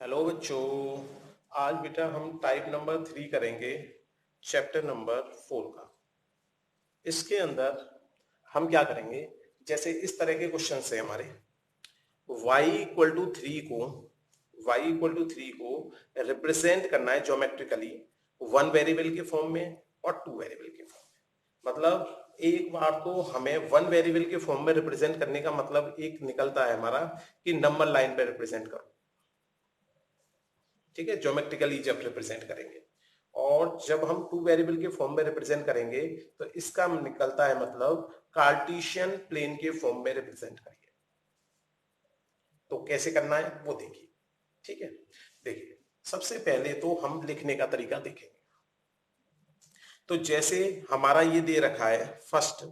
Hello बच्चों। आज बेटा हम टाइप नंबर 3 करेंगे, चैप्टर नंबर 4 का। इसके अंदर हम क्या करेंगे, जैसे इस तरह के क्वेश्चन है हमारे। y इक्वल टू 3 को रिप्रेजेंट करना है ज्योमेट्रिकली वन वेरिएबल के फॉर्म में और टू वेरिएबल के फॉर्म में। मतलब एक बार तो हमें वन वेरिएबल के फॉर्म में रिप्रेजेंट करने का मतलब एक निकलता है हमारा कि नंबर लाइन पे रिप्रेजेंट करो, ठीक है, ज्योमेट्रिकली जब रिप्रेजेंट करेंगे। और जब हम टू वेरिएबल के फॉर्म में रिप्रेजेंट करेंगे तो इसका निकलता है मतलब कार्टेशियन प्लेन के फॉर्म में रिप्रेजेंट करिए। तो कैसे करना है वो देखिए, ठीक है। देखिए, सबसे पहले तो हम लिखने का तरीका देखेंगे। तो जैसे हमारा ये दे रखा है फर्स्ट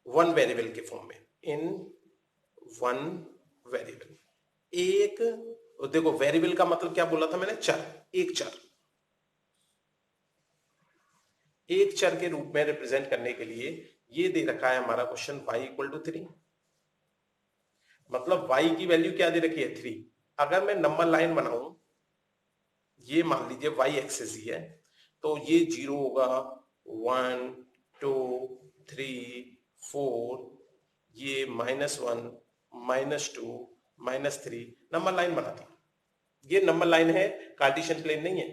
वन वेरिएबल के फॉर्म में, इन वन वेरिएबल। एक देखो, वेरिएबल का मतलब क्या बोला था मैंने, चर, एक चर के रूप में रिप्रेजेंट करने के लिए ये दे रखा है हमारा क्वेश्चन y इक्वल टू 3। मतलब y की वैल्यू क्या दे रखी है, 3। अगर मैं नंबर लाइन बनाऊं, ये मान लीजिए y एक्सिस ही है, तो ये 0 होगा, 1 2 3 4, ये -1 -2 -3 नंबर लाइन बनाती है। ये नंबर लाइन है, कार्टेशियन प्लेन नहीं है।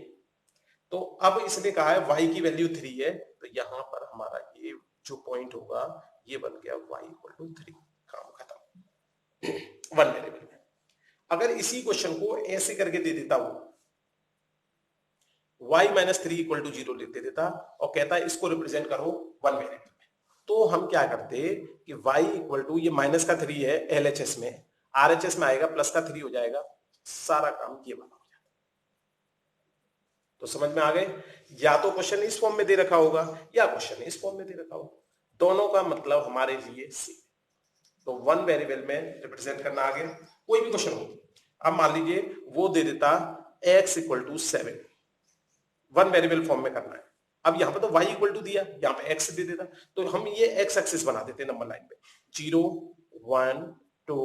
तो अब इसने कहा है y की वैल्यू 3 है, तो यहां पर हमारा ये जो पॉइंट होगा ये बन गया y इक्वल टू 3। काम खत्म वन वेरिएबल में। अगर इसी क्वेश्चन को ऐसे करके दे देता वो y माइनस 3 इक्वल टू 0 दे देता और कहता है इसको रिप्रेजेंट करो वन वेरिएबल में, तो हम क्या करते कि y इक्वल टू, ये माइनस का 3 है LHS में, RHS में आएगा प्लस का 3 हो जाएगा, सारा काम ये बना। तो समझ में आ गए, या तो क्वेश्चन इस फॉर्म में दे रखा होगा या क्वेश्चन इस फॉर्म में दे रखा होगा, दोनों का मतलब हमारे लिए सेम। तो वन वेरिएबल में रिप्रेजेंट करना आ गया, कोई भी क्वेश्चन हो। अब मान लीजिए वो दे देता x equal to 7, one variable form में करना है। अब यहां पर तो y इक्वल टू दिया, यहां पे x दे देता, तो हम ये x एक्सिस बना देते नंबर लाइन पे, 0 1 2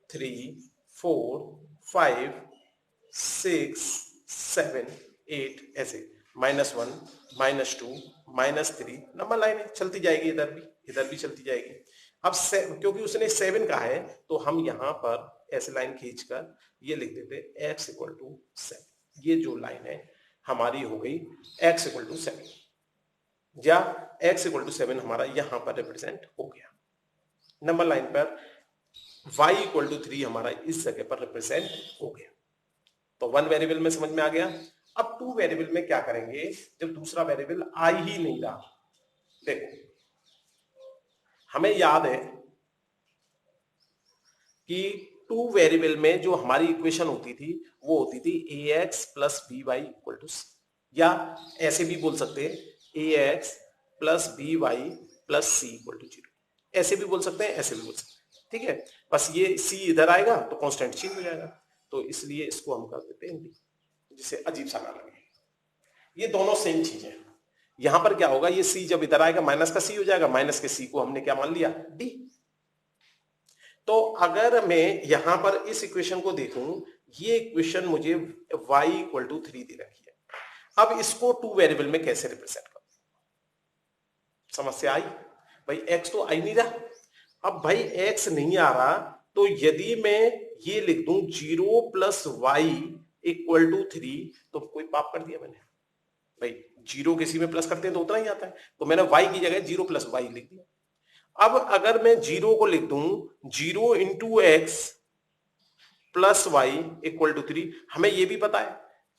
3 4 5 6 7 8 ऐसे, -1 -2 -3 नंबर लाइन है, चलती जाएगी, इधर भी चलती जाएगी। अब क्योंकि उसने 7 कहा है तो हम यहां पर ऐसे लाइन खींचकर ये लिख देते x इक्वल टू 7। ये जो लाइन है हमारी हो गई x इक्वल टू 7, या x इक्वल टू 7 हमारा यहां पर रिप्रेजेंट हो गया। नंबर लाइन पर y इक्वल टू 3 हमारा इस जगह पर रिप्रेजेंट हो गया। तो वन वेरिएबल में समझ में आ गया। अब टू वेरिएबल में क्या करेंगे, जब दूसरा वेरिएबल आ ही नहीं रहा। देखो, हमें याद है कि टू वेरिएबल में जो हमारी इक्वेशन होती थी वो होती थी ax plus B Y equal to C, या ऐसे भी बोल सकते हैं ax plus B Y plus C equal to 0। ऐसे भी बोल सकते हैं, ऐसे भी बोल सकते हैं, ठीक है। बस ये c इधर आएगा तो कांस्टेंट चेंज हो जाएगा, तो इसलिए इसको हम कर देते हैं डी, जिससे अजीब सा ना लगे। ये दोनों सेम चीज है। यहां पर क्या होगा, ये c जब इधर आएगा माइनस का c हो जाएगा, माइनस के c को हमने क्या मान लिया, डी। तो अगर मैं यहां पर इस इक्वेशन को देखूं, ये इक्वेशन मुझे y इक्वल टू 3 दे रखी है। अब इसको टू वेरिएबल में कैसे रिप्रेजेंट करूं, समस्या आई भाई, x तो आ ही नहीं रहा। अब भाई x नहीं आ रहा, तो यदि मैं ये लिख दूं 0 प्लस वाई इक्वल टू 3, तो कोई पाप कर दिया मैंने भाई। 0 किसी में प्लस करते हैं तो उतना ही आता है, तो मैंने y की जगह 0 प्लस वाई लिख दिया। अब अगर मैं 0 को लिख दूं 0 into x plus y equal to 3, हमें यह भी पता है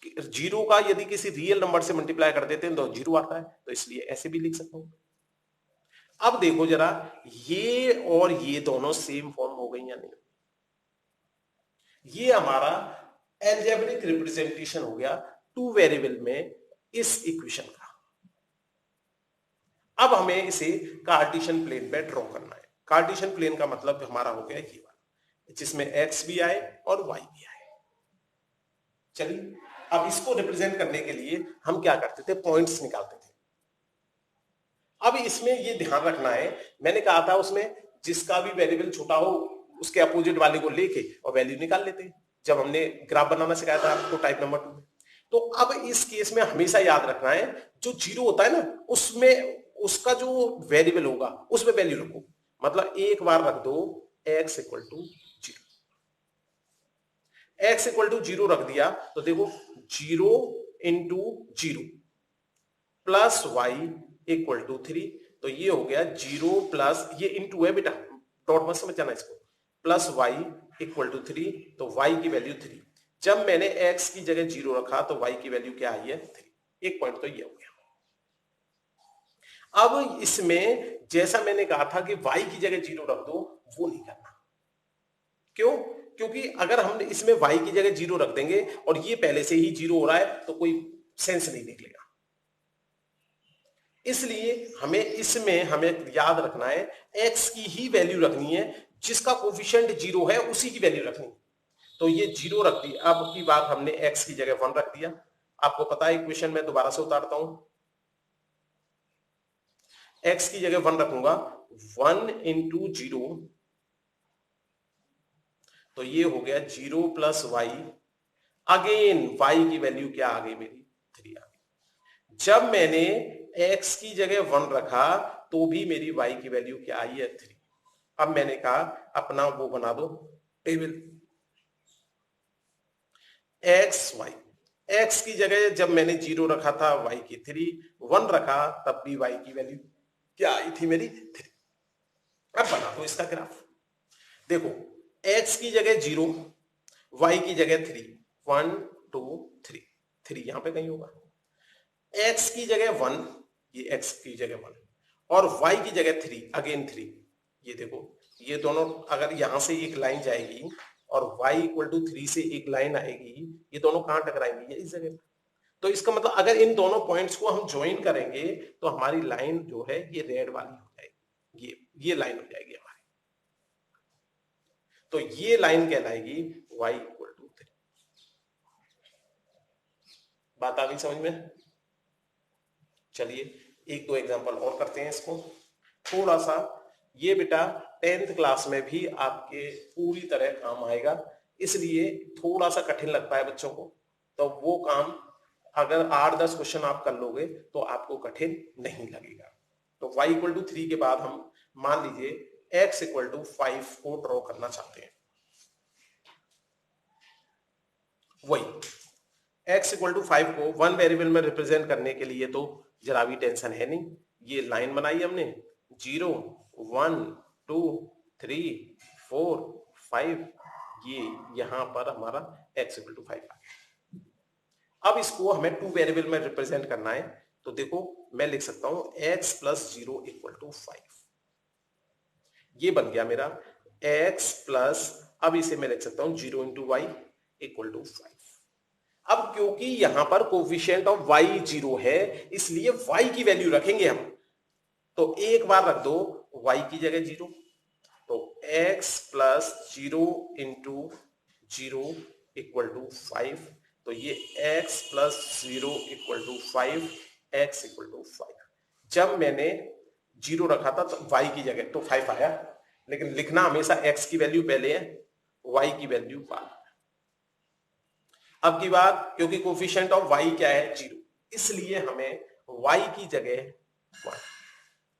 कि 0 का यदि किसी रियल नंबर से मल्टीप्लाई कर देते हैं तो 0 आता है, तो इसलिए ऐसे भी लिख सकता हूं। अब देखो जरा, ये और ये दोनों सेम फॉर्म हो गई या नहीं। ये हमारा एल्जेब्रिक रिप्रेजेंटेशन हो गया टू वेरिएबल में इस इक्वेशन का। अब हमें इसे कार्टेशियन प्लेन पे ड्रॉ करना है। कार्टेशियन प्लेन का मतलब हमारा हो गया ये वाला, जिसमें x भी आए और y भी आए। चलिए, अब इसको रिप्रेजेंट करने के लिए हम क्या करते थे, पॉइंट्स निकालते थे। अब इसमें ये ध्यान रखना है, मैंने कहा था उसमें जिसका भी वेरिएबल छोटा हो उसके अपोजिट वाले को लेके और वैल्यू निकाल लेते हैं। जब हमने ग्राफ बनाना सिखाया था आपको टाइप नंबर 2 में। तो अब इस केस में हमेशा याद रखना है, जो जीरो होता है ना, उसमें उसका जो वेरिएबल होगा उसमें वैल्यू रखो। मतलब एक बार रख दो x equal to zero, x equal to zero रख दिया तो देखो zero into zero plus y equal to 3, तो ये हो गया जीरो प्लस, ये इंटू है बेटा, डॉट मत समझ जाना इसको, प्लस वाई इक्वल टू 3, तो वाई की वैल्यू 3। जब मैंने x की जगह जीरो रखा तो y की वैल्यू क्या आई है 3। एक पॉइंट तो ये हो गया। अब इसमें जैसा मैंने कहा था कि y की जगह जीरो रख दो, वो नहीं करना। क्यों? क्योंकि अगर हम इसमें y की जगह जीरो रख देंगे और ये पहले से ही जीरो हो रहा है तो कोई सेंस नहीं निकलेगा। इसलिए हमें याद रखना है x की ही वैल्यू रखनी है, जिसका कोफिशिएंट जीरो है उसी की वैल्यू रखनी है। तो ये जीरो रख दी। अब की बात हमने x की जगह 1 रख दिया। आपको पता है इक्वेशन में दोबारा से उतारता हूं, x की जगह 1 रखूंगा, 1 इंटू जीरो, तो ये हो गया zero plus y, again y की वैल्यू क्या आ गई मेरी 3 आ गई। जब मैंने x की जगह 1 रखा तो भी मेरी y की वैल्यू क्या आई है 3। अब मैंने कहा अपना वो बना दो टेबल, एक्स वाई, एक्स की जगह जब मैंने जीरो रखा था y की 3, 1 रखा तब भी y की वैल्यू क्या आई थी मेरी 3। अब बना दो इसका ग्राफ। देखो x की जगह जीरो, y की जगह 3, 1 2 3, 3 यहां पे कहीं होगा, x की जगह 1, ये x की जगह 1 और y की जगह 3, अगेन 3। ये देखो ये दोनों अगर यहां से एक लाइन जाएगी और y इक्वल टू 3 से एक लाइन आएगी, ये दोनों कहां टकराएंगी? ये इस जगह। तो इसका मतलब अगर इन दोनों पॉइंट्स को हम ज्वाइन करेंगे तो हमारी लाइन जो है ये रेड वाली हो जाएगी, ये लाइन हो जाएगी हमारी। तो ये लाइन कहलाएगी y इक्वल टू 3। बात आ गई समझ में? चलिए एक दो एग्जांपल और करते हैं इसको थोड़ा सा। ये बेटा 10th क्लास में भी आपके पूरी तरह काम आएगा, इसलिए थोड़ा सा कठिन लगता है बच्चों को, तो वो काम अगर 8-10 क्वेश्चन आप कर लोगे तो आपको कठिन नहीं लगेगा। तो y इक्वल टू 3 के बाद हम मान लीजिए x इक्वल टू 5 को ड्रॉ करना चाहते हैं। वही x इक्वल टू 5 को वन वेरिएबल में रिप्रेजेंट करने के लिए तो जरा भी टेंशन है नहीं। ये लाइन बनाई हमने 0 1 2 3 4 5, ये यहां पर हमारा x इक्वल टू 5 आ गया। अब इसको हमें टू वेरिएबल में रिप्रेजेंट करना है, तो देखो मैं लिख सकता हूं x प्लस 0 इक्वल टू 5। ये बन गया मेरा x प्लस, अब इसे मैं लिख सकता हूं 0 इंटू वाई इक्वल टू 5। अब क्योंकि यहां पर कोफिशिएंट ऑफ y 0 है, इसलिए y की वैल्यू रखेंगे हम। तो एक बार रख दो y की जगह 0, तो x plus 0 into 0 equal to 5, तो ये x plus 0 equal to 5, x equal to 5। जब मैंने 0 रखा था तो y की जगह तो 5 आया, लेकिन लिखना हमेशा x की वैल्यू पहले है, y की वैल्यू बाद। अब की बात, क्योंकि कोफिशिएंट ऑफ y क्या है 0, इसलिए हमें y की जगह 1,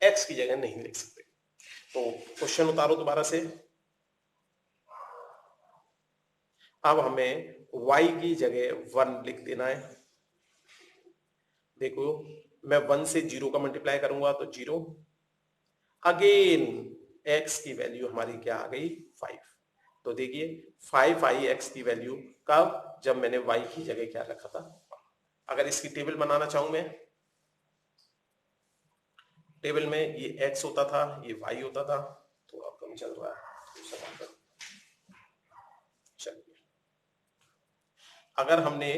x की जगह नहीं लिख सकते। तो क्वेश्चन उतारो दोबारा से। अब हमें y की जगह 1 लिख देना है। देखो मैं 1 से 0 का मल्टीप्लाई करूंगा तो 0, अगेन x की वैल्यू हमारी क्या आ गई 5। तो देखिए 5 आई x की वैल्यू कब? जब मैंने y की जगह क्या रखा था। अगर इसकी टेबल बनाना चाहूं मैं, टेबल में ये x होता था, ये y होता था, थोड़ा कम चल रहा है। चलिए अगर हमने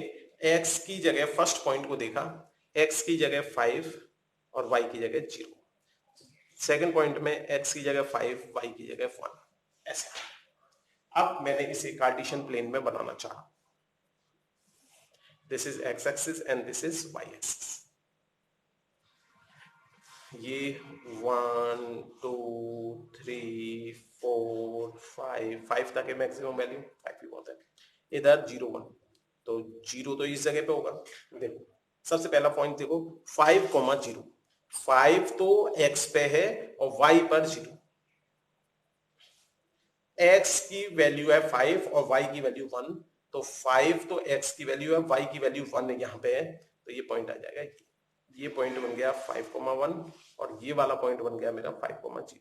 x की जगह फर्स्ट पॉइंट को देखा, x की जगह 5 और y की जगह 0, सेकंड पॉइंट में x की जगह 5 y की जगह 1, ऐसे। अब मैंने इसे कार्टेशियन प्लेन में बनाना चाहा, this is x axis and this is y axis. ये 1 2 3 4 5 तक है मैक्सिमम वैल्यू, 5 भी बहुत है। इधर 0 1, तो 0 तो इस जगह पे होगा। देखो सबसे पहला पॉइंट देखो 5,0, 5 तो x पे है और y पर 0। x की वैल्यू है 5 और y की वैल्यू 1, तो 5 तो x की वैल्यू है, y की वैल्यू 1 यहाँ पे है, तो ये पॉइंट आ जाएगा। ये पॉइंट बन गया 5,1 और ये वाला पॉइंट बन गया मेरा 5,0।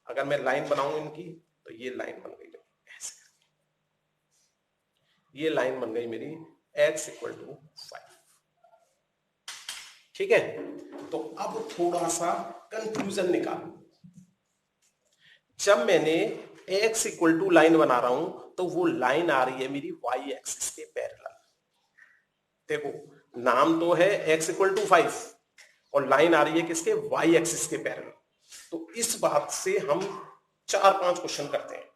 अगर मैं लाइन बनाऊं इनकी तो ये लाइन बन गई ऐसे, ये लाइन बन गई मेरी x = 5। ठीक है, तो अब थोड़ा सा कंक्लूजन निकालो। जब मैंने x = लाइन बना रहा हूं तो वो लाइन आ रही है मेरी y एक्सिस के पैरेलल। देखो नाम तो है x = 5 और लाइन आ रही है किसके, y एक्सिस के पैरेलल। तो इस बात से हम 4-5 क्वेश्चन करते हैं।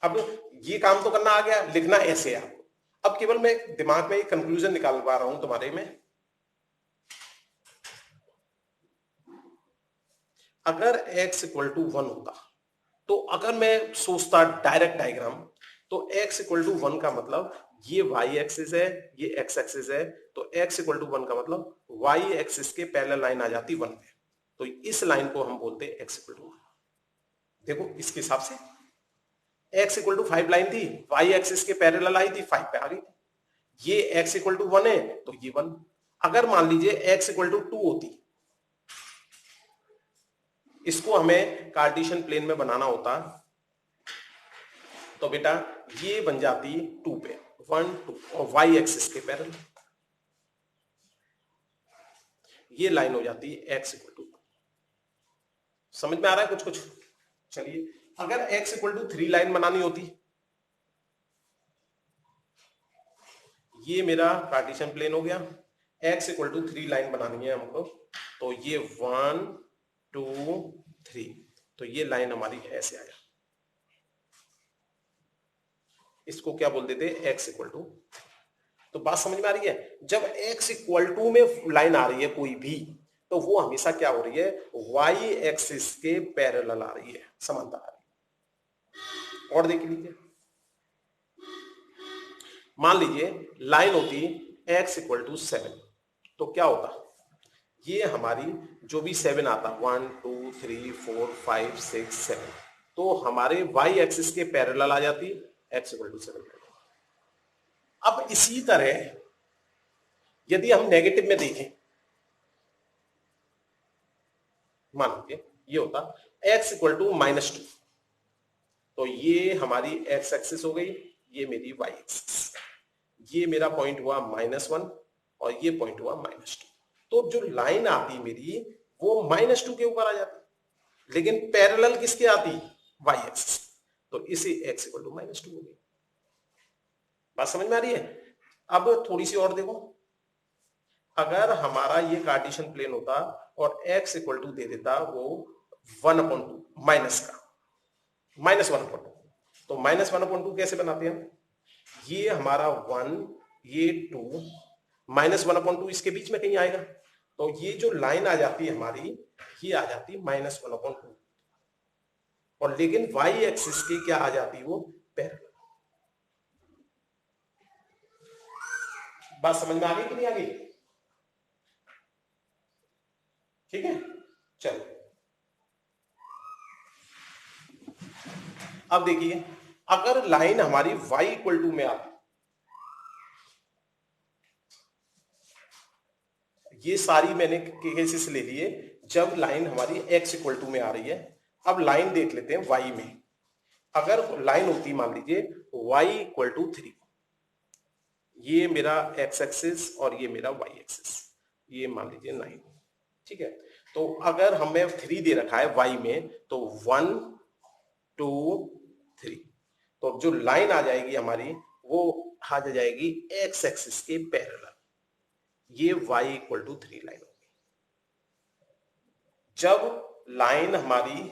अब ये काम तो करना आ गया, लिखना ऐसे है आपको। अब केवल मैं दिमाग में एक कंक्लूजन निकाल पा रहा हूं तुम्हारे में। अगर x = 1 होता तो अगर मैं सोचता डायरेक्ट डायग्राम, तो x = 1 का मतलब ये y एक्सिस है, ये x एक्सिस है, तो x = 1 का मतलब y एक्सिस के पैरेलल लाइन आ जाती 1 पे। तो इस लाइन को हम बोलते हैं x = 1। देखो इसके हिसाब से x = 5 लाइन थी, y एक्सिस के पैरेलल आई थी, 5 पे आ गई। ये x = 1 है तो ये 1। अगर मान लीजिए x = 2 होती, इसको हमें कार्टेशियन प्लेन में बनाना होता, तो बेटा ये बन जाती 2 पे, 1 2 और y एक्सिस के पैरेलल ये लाइन हो जाती है x = 2। समझ में आ रहा है कुछ कुछ? चलिए अगर x = 3 लाइन बनानी होती, ये मेरा कार्टेशियन प्लेन हो गया, x = 3 लाइन बनानी है हमको, तो ये 1 2 3, तो ये लाइन हमारी ऐसे आया। इसको क्या बोल देते हैं, x = 3। तो बात समझ में आ रही है? जब x = में लाइन आ रही है कोई भी, तो वो हमेशा क्या हो रही है, y एक्सिस के पैरेलल आ रही है, समांतर आ रही है। और देख लीजिए, मान लीजिए लाइन होती x = 7, तो क्या होता, ये हमारी जो भी 7 आता 1 2 3 4 5 6 7, तो हमारे y एक्सिस के पैरेलल आ जाती x = 7। अब इसी तरह यदि हम नेगेटिव में देखें, मान लीजिए ये होता x = -2, तो ये हमारी x एक्सिस हो गई, ये मेरी y एक्सिस, ये मेरा पॉइंट हुआ -1 और ये पॉइंट हुआ -2। तो जो लाइन आती मेरी वो -2 के ऊपर आ जाती, लेकिन पैरेलल किसके आती, y एक्सिस, तो इसे x = -2 हो गई। बात समझ में आ रही है? अब थोड़ी सी और देखो, अगर हमारा ये कार्टेशियन प्लेन होता और x = दे देता वो 1/2 माइनस का, -1/2, तो -1/2 कैसे बनाते हैं, ये हमारा 1 ये 2 -1/2 इसके बीच में कहीं आएगा, तो ये जो लाइन आ जाती है हमारी, ये आ जाती -1/2, और लेकिन y एक्सिस की क्या आ जाती वो पैरेलल। बात समझ में आ गई कि नहीं आ गई? ठीक है, चलो अब देखिए, अगर लाइन हमारी y = में आती, ये सारी मैंने केसेस ले लिए जब लाइन हमारी x = में आ रही है। अब लाइन देख लेते हैं y में। अगर लाइन होती मान लीजिए y = 3, ये मेरा x एक्सिस और ये मेरा y एक्सिस, ये मान लीजिए 9, ठीक है। तो अगर हमें 3 दे रखा है y में, तो 1 2 3, तो जो लाइन आ जाएगी हमारी वो आ जाएगी x एक्सिस के पैरेलल, ये y = 3 लाइन होगी। जब लाइन हमारी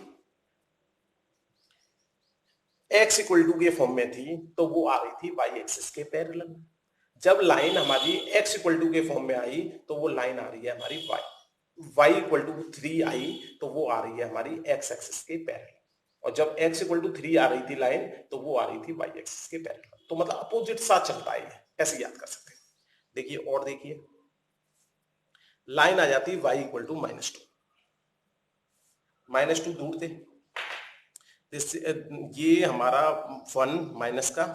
x = के फॉर्म में थी तो वो आ रही थी y एक्सिस के पैरेलल। जब लाइन हमारी x = के फॉर्म में आई तो वो लाइन आ रही है हमारी y = 3 आई, तो वो आ रही है हमारी x एक्सिस के पैरेलल। और जब x इक्वल टू 3 आ रही थी लाइन, तो वो आ रही थी y एक्सिस के पैरेलल। तो मतलब अपोजिट साथ चलता है, ऐसे याद कर सकते हैं। देखिए और देखिए, लाइन आ जाती है y इक्वल टू -2, -2 दूर थे, ये हमारा 1 माइनस का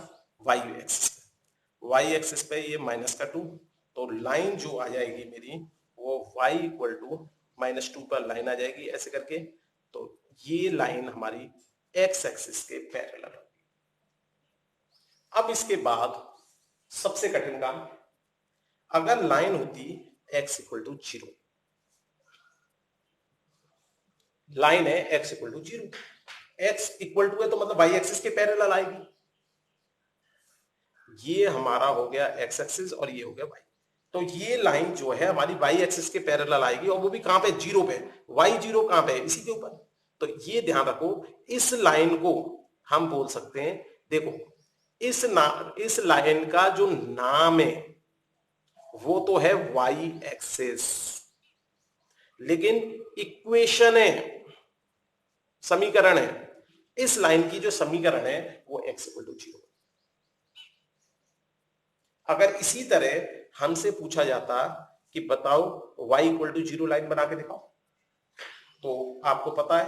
y एक्सिस, y एक्सिस पे ये -2, तो लाइन जो आ जाएगी मेरी वो y इक्वल टू -2 पर लाइन आ जाएगी ऐसे करके। तो ये लाइन हमारी x एक्सिस के पैरेलल होगी। अब इसके बाद सबसे कठिन काम, अगर लाइन होती x इक्वल टू 0, लाइन है x equal to 0, x equal to है तो मतलब y एक्सिस के पैरेलल आएगी। ये हमारा हो गया x एक्सिस और ये हो गया y। तो ये लाइन जो है हमारी y एक्सिस के पैरेलल आएगी, और वो भी कहां पे, 0 पे। y0 कहां पे है, इसी के ऊपर। तो ये ध्यान रखो, इस लाइन को हम बोल सकते हैं, देखो इस लाइन का जो नाम है वो तो है y एक्सिस, लेकिन इक्वेशन है, समीकरण है, इस लाइन की जो समीकरण है वो x इक्वल टू 0। अगर इसी तरह हमसे पूछा जाता कि बताओ y इक्वल टू 0 लाइन बना के दिखाओ, तो आपको पता है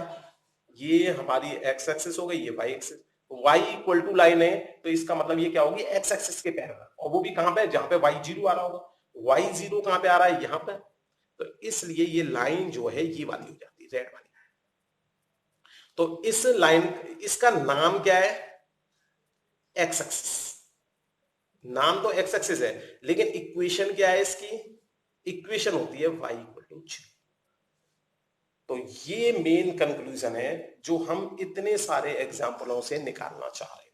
ये हमारी x एक्सिस हो गई, ये y axis. y equal to line है तो इसका मतलब ये क्या होगी, x एक्सिस के पैरेलल, और वो भी कहां पे, जहां पे y0 आ रहा होगा। y0 कहां पे आ रहा है, यहां पे। तो इसलिए ये लाइन जो है ये वाली हो जाती है, रेड वाली। तो इस लाइन, इसका नाम क्या है, x एक्सिस। नाम तो x एक्सिस है, लेकिन इक्वेशन क्या है इसकी, इक्वेशन होती है y इक्वल टू 0। तो ये मेन कंक्लूजन है जो हम इतने सारे एग्जाम्पलों से निकालना चाह रहे हैं।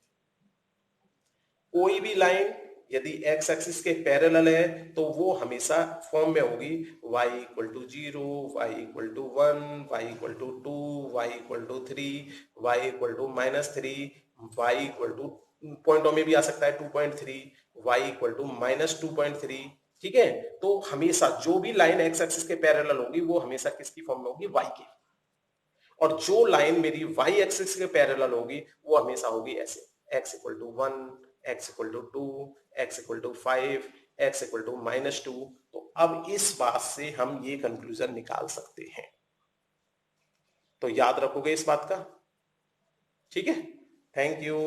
कोई भी लाइन यदि x एक्सिस के पैरेलल है तो वो हमेशा फॉर्म में होगी y equal to 0, y equal to 1, y equal to 2, y equal to 3, y equal to -3, y equal to पॉइंटों में भी आ सकता है 2.3, y इक्वल टू -2.3। ठीक है, तो हमेशा जो भी लाइन x एक्सिस के पैरेलल होगी वो हमेशा किसकी फॉर्म में होगी, y की। और जो लाइन मेरी y एक्सिस के पैरेलल होगी वो हमेशा होगी ऐसे, x equal to 1, x equal to 2, x equal to 5, x equal to -2। तो अब इस बात से हम ये कंक्लूजन निकाल सकते हैं। तो याद रखोगे इस बात का, ठीक है। Thank you.